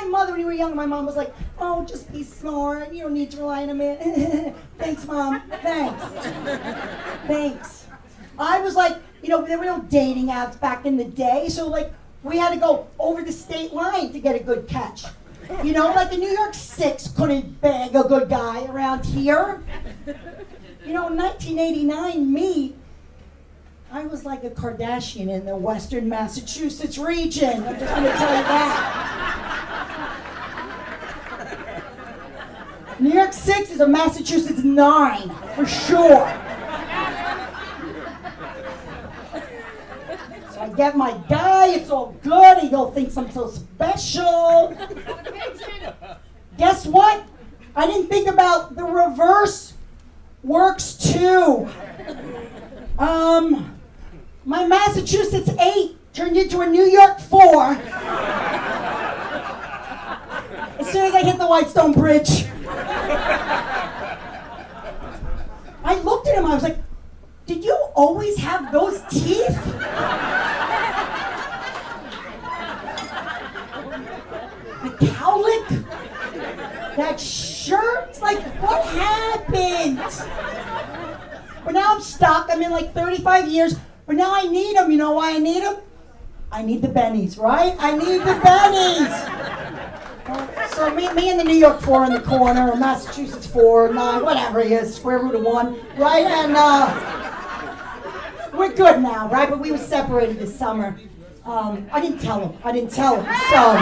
my mother, when you were young, my mom was like, oh, just be smart. You don't need to rely on a man. Thanks, Mom. Thanks. Thanks. I was like, there were no dating apps back in the day, so like we had to go over the state line to get a good catch. Like the New York Six couldn't bag a good guy around here. In 1989, I was like a Kardashian in the Western Massachusetts region. I'm just going to tell you that. New York 6 is a Massachusetts 9, for sure. So I get my guy, it's all good, he thinks I'm so special. Guess what? I didn't think about the reverse works too. My Massachusetts 8 turned into a New York 4 as soon as I hit the Whitestone Bridge. I looked at him, I was like, did you always have those teeth? The cowlick? That shirt? Like, what happened? But now I'm stuck. I'm in like 35 years. But now I need them. You know why I need them? I need the bennies, right? I need the bennies. So me and the New York 4 in the corner, or Massachusetts 4, 9, whatever he is, square root of 1, right? And we're good now, right? But we were separated this summer. I didn't tell him. So.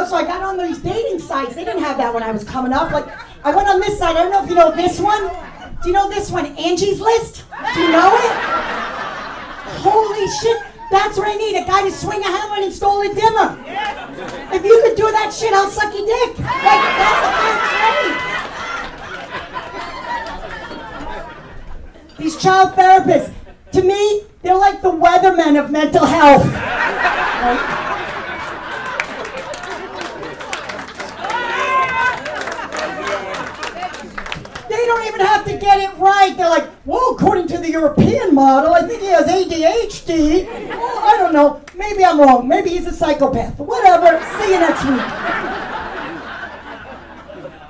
So I got on these dating sites. They didn't have that when I was coming up. Like, I went on this site. I don't know if you know this one. Do you know this one? Angie's List? Do you know it? Holy shit. That's what I need. A guy to swing a hammer and install a dimmer. If you could do that shit, I'll suck your dick. Like, that's a fair trade. These child therapists, to me, they're like the weathermen of mental health. Right? They don't even have to get it right. They're like, well, according to the European model, I think he has ADHD. Well, I don't know. Maybe I'm wrong. Maybe he's a psychopath. Whatever. See you next week.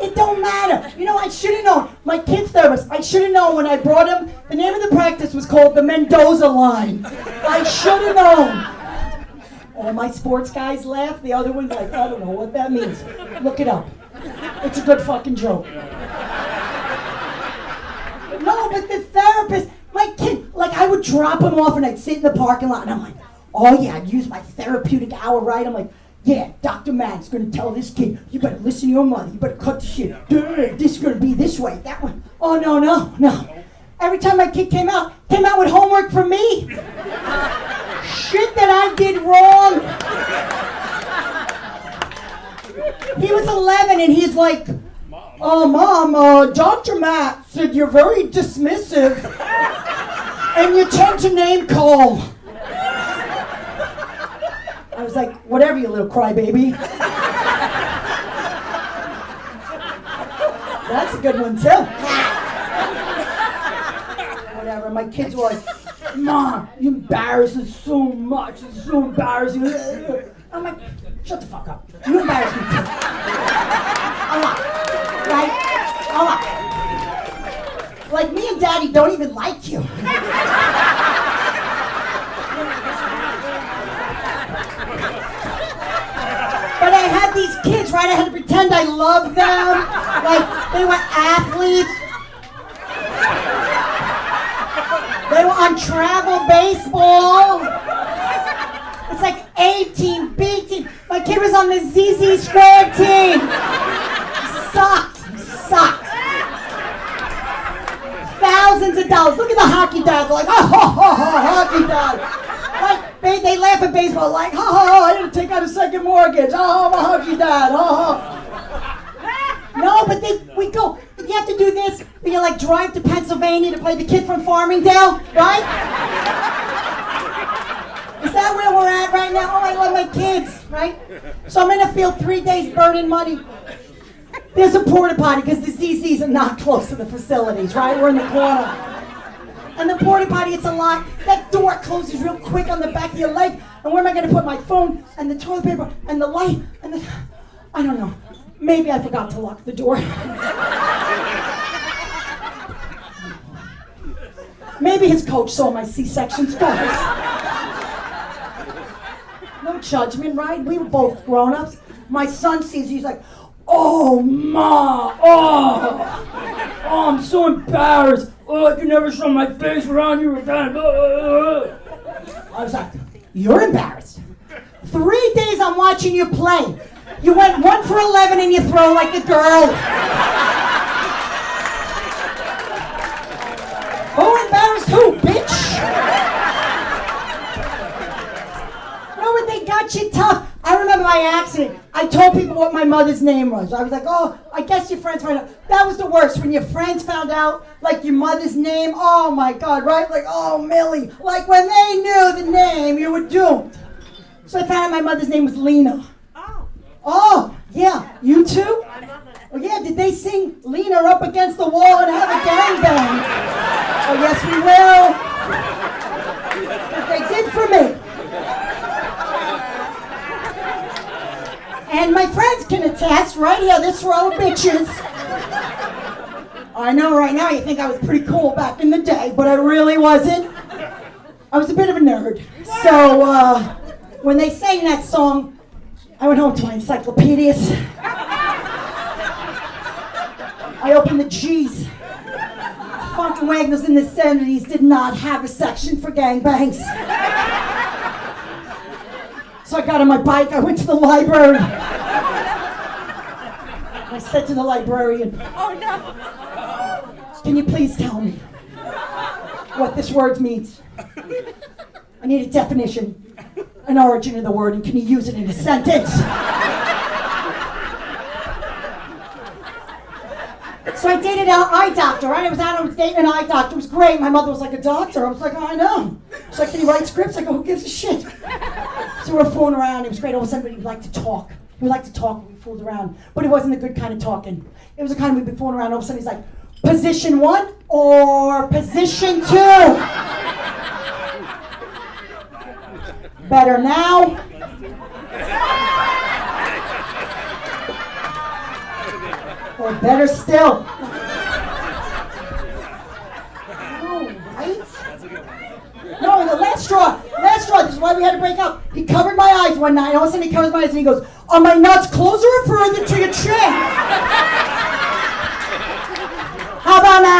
It don't matter. I should have known. My kid's therapist, I should have known when I brought him. The name of the practice was called the Mendoza Line. I should have known. All my sports guys laugh. The other one's like, I don't know what that means. Look it up. It's a good fucking joke. No, but the therapist, my kid, like I would drop him off and I'd sit in the parking lot and I'm like, oh yeah, I'd use my therapeutic hour, right? I'm like, yeah, Dr. Matt's gonna tell this kid, you better listen to your mother, you better cut the shit. This is gonna be this way, that one. Oh no. Every time my kid came out with homework for me. Shit that I did wrong. He was 11 and he's like, Mom, Dr. Matt said you're very dismissive and you tend to name call. I was like, whatever, you little crybaby. That's a good one, too. Whatever, my kids were like, Mom, you embarrass us so much. It's so embarrassing. I'm like, shut the fuck up. You embarrass me, too. A lot. Right? A lot. Like, me and Daddy don't even like you. But I had these kids, right? I had to pretend I loved them. Like, they were athletes. They were on travel baseball. It's like A team, B team. My kid was on the ZZ Square team. Sucked. Thousands of dollars. Look at the hockey dads. Like, hockey dad. Like, they laugh at baseball. Like, I didn't take out a second mortgage. I'm a hockey dad. No, but we go. You have to do this. You like drive to Pennsylvania to play the kid from Farmingdale, right? Is that where we're at right now? Oh, I love my kids, right? So I'm in a field 3 days burning money. There's a porta potty because the CCs are not close to the facilities, right? We're in the corner. And the porta potty, it's a lot. That door closes real quick on the back of your leg. And where am I going to put my phone and the toilet paper and the light and the... I don't know. Maybe I forgot to lock the door. Maybe his coach saw my C-section scars. No judgment, right? We were both grown-ups. My son sees, he's like, oh, Ma, oh, I'm so embarrassed. Oh, I can never show my face around you again. I was like, you're embarrassed. 3 days I'm watching you play. You went 1 for 11 and you throw like a girl. Oh, embarrassed who, bitch? No, when they got you tough. I remember my accident. I told people what my mother's name was. I was like, oh, I guess your friends found out. That was the worst. When your friends found out, like, your mother's name. Oh, my God, right? Like, oh, Millie. Like, when they knew the name, you were doomed. So I found out my mother's name was Lena. Oh, yeah. You too? Oh, yeah. Did they sing Lena up against the wall and have a gangbang? Oh, yes, we will. Because they did for me. And my friends can attest, right here, this row of bitches. I know right now you think I was pretty cool back in the day, but I really wasn't. I was a bit of a nerd. So, when they sang that song, I went home to my encyclopedias. I opened the G's. Funk and Wagnalls in the 70s did not have a section for gangbangs. So I got on my bike, I went to the library. I said to the librarian, oh no, can you please tell me what this word means? I need a definition, an origin of the word, and can you use it in a sentence? So I dated an eye doctor, right? I was dating an eye doctor. It was great. My mother was like a doctor. I was like, oh, I know. She's like, can you write scripts? I go, who gives a shit? So we were fooling around. It was great. All of a sudden, he liked to talk. We liked to talk when we fooled around. But it wasn't the good kind of talking. It was the kind we'd been fooling around. All of a sudden, he's like, position 1 or position 2? Better now? Or better still? No, right? No, the last straw, this is why we had to break up. He covered my eyes one night, and all of a sudden he covers my eyes and he goes, are my nuts closer or further to your chin? How about now?